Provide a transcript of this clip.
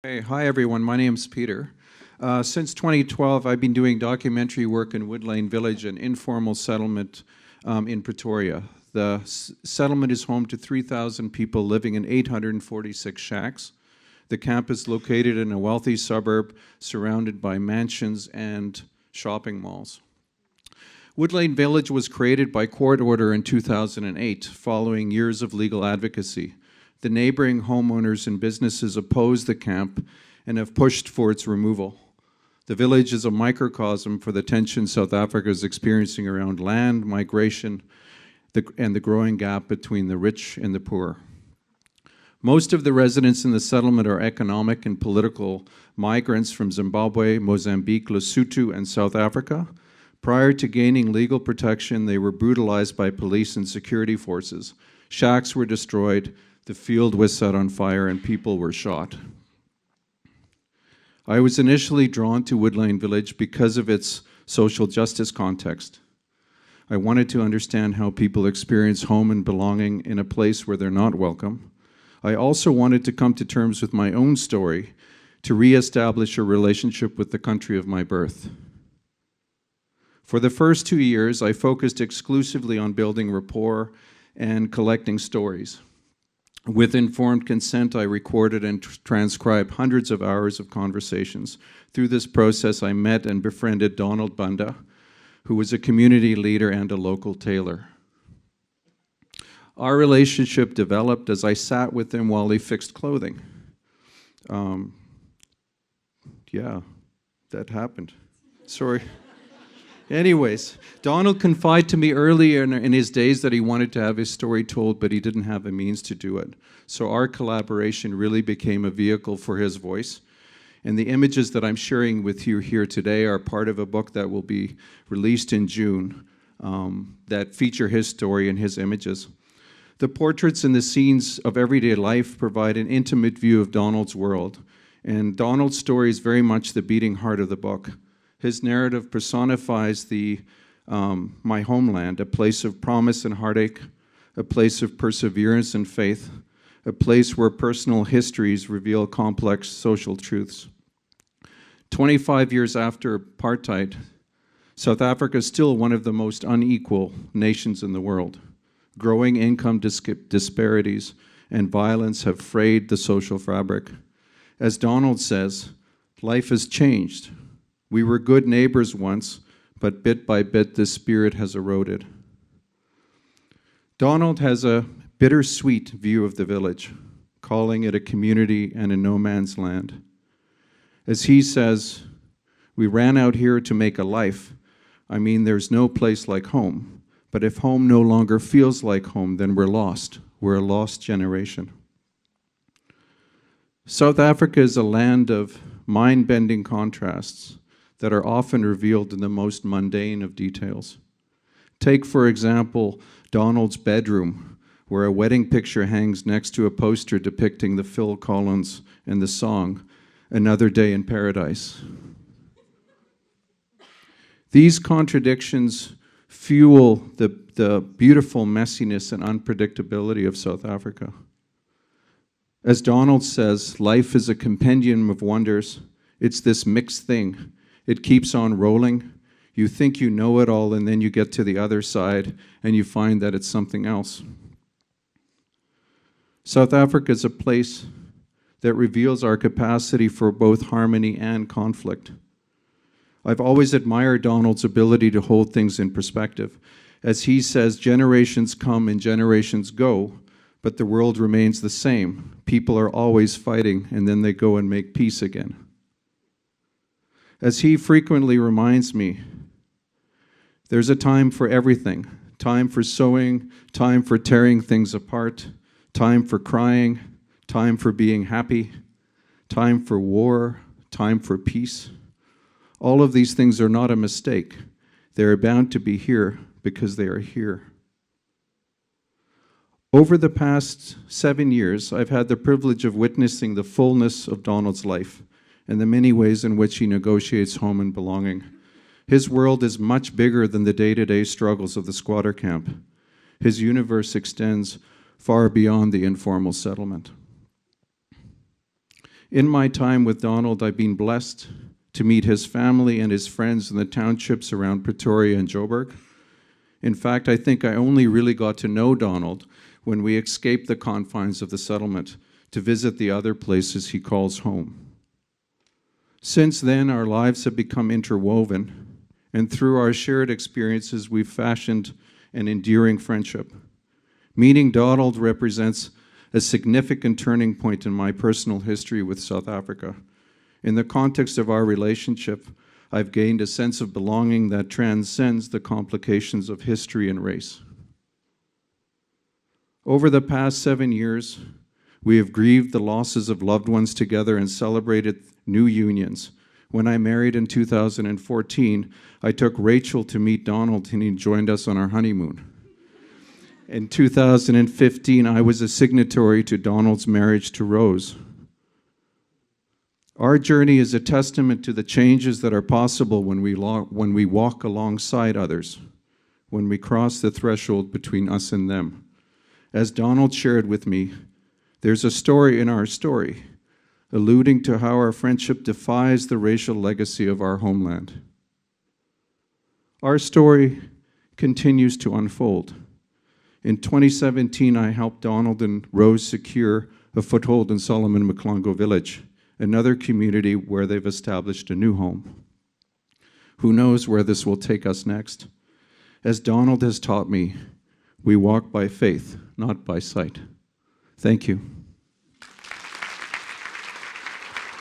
Hey, hi everyone, my name's Peter. Since 2012, I've been doing documentary work in Wood Lane Village, an informal settlement in Pretoria. The settlement is home to 3,000 people living in 846 shacks. The camp is located in a wealthy suburb surrounded by mansions and shopping malls. Wood Lane Village was created by court order in 2008, following years of legal advocacy. The neighboring homeowners and businesses oppose the camp and have pushed for its removal. The village is a microcosm for the tension South Africa is experiencing around land, migration, and the growing gap between the rich and the poor. Most of the residents in the settlement are economic and political migrants from Zimbabwe, Mozambique, Lesotho, and South Africa. Prior to gaining legal protection, they were brutalized by police and security forces. Shacks were destroyed, the field was set on fire, and people were shot. I was initially drawn to Wood Lane Village because of its social justice context. I wanted to understand how people experience home and belonging in a place where they're not welcome. I also wanted to come to terms with my own story to reestablish a relationship with the country of my birth. For the first 2 years, I focused exclusively on building rapport and collecting stories. With informed consent, I recorded and transcribed hundreds of hours of conversations. Through this process, I met and befriended Donald Bunda, who was a community leader and a local tailor. Our relationship developed as I sat with him while he fixed clothing. Yeah, that happened. Sorry. Anyways, Donald confided to me earlier in his days that he wanted to have his story told, but he didn't have the means to do it. So our collaboration really became a vehicle for his voice. And the images that I'm sharing with you here today are part of a book that will be released in June that feature his story and his images. The portraits and the scenes of everyday life provide an intimate view of Donald's world. And Donald's story is very much the beating heart of the book. His narrative personifies my homeland, a place of promise and heartache, a place of perseverance and faith, a place where personal histories reveal complex social truths. 25 years after apartheid, South Africa is still one of the most unequal nations in the world. Growing income disparities and violence have frayed the social fabric. As Donald says, life has changed. We were good neighbors once, but bit by bit this spirit has eroded. Donald has a bittersweet view of the village, calling it a community and a no man's land. As he says, we ran out here to make a life. I mean, there's no place like home, but if home no longer feels like home, then we're lost. We're a lost generation. South Africa is a land of mind-bending contrasts that are often revealed in the most mundane of details. Take, for example, Donald's bedroom, where a wedding picture hangs next to a poster depicting the Phil Collins and the song, Another Day in Paradise. These contradictions fuel the beautiful messiness and unpredictability of South Africa. As Donald says, life is a compendium of wonders. It's this mixed thing. It keeps on rolling. You think you know it all, and then you get to the other side, and you find that it's something else. South Africa is a place that reveals our capacity for both harmony and conflict. I've always admired Donald's ability to hold things in perspective. As he says, generations come and generations go, but the world remains the same. People are always fighting, and then they go and make peace again. As he frequently reminds me, there's a time for everything. Time for sewing, time for tearing things apart, time for crying, time for being happy, time for war, time for peace. All of these things are not a mistake. They are bound to be here because they are here. Over the past 7 years, I've had the privilege of witnessing the fullness of Donald's life and the many ways in which he negotiates home and belonging. His world is much bigger than the day-to-day struggles of the squatter camp. His universe extends far beyond the informal settlement. In my time with Donald, I've been blessed to meet his family and his friends in the townships around Pretoria and Joburg. In fact, I think I only really got to know Donald when we escaped the confines of the settlement to visit the other places he calls home. Since then, our lives have become interwoven, and through our shared experiences, we've fashioned an endearing friendship. Meeting Donald represents a significant turning point in my personal history with South Africa. In the context of our relationship, I've gained a sense of belonging that transcends the complications of history and race. Over the past 7 years, we have grieved the losses of loved ones together and celebrated new unions. When I married in 2014, I took Rachel to meet Donald, and he joined us on our honeymoon. In 2015, I was a signatory to Donald's marriage to Rose. Our journey is a testament to the changes that are possible when we walk alongside others, when we cross the threshold between us and them. As Donald shared with me, there's a story in our story, alluding to how our friendship defies the racial legacy of our homeland. Our story continues to unfold. In 2017, I helped Donald and Rose secure a foothold in Solomon Mklongo Village, another community where they've established a new home. Who knows where this will take us next? As Donald has taught me, we walk by faith, not by sight. Thank you.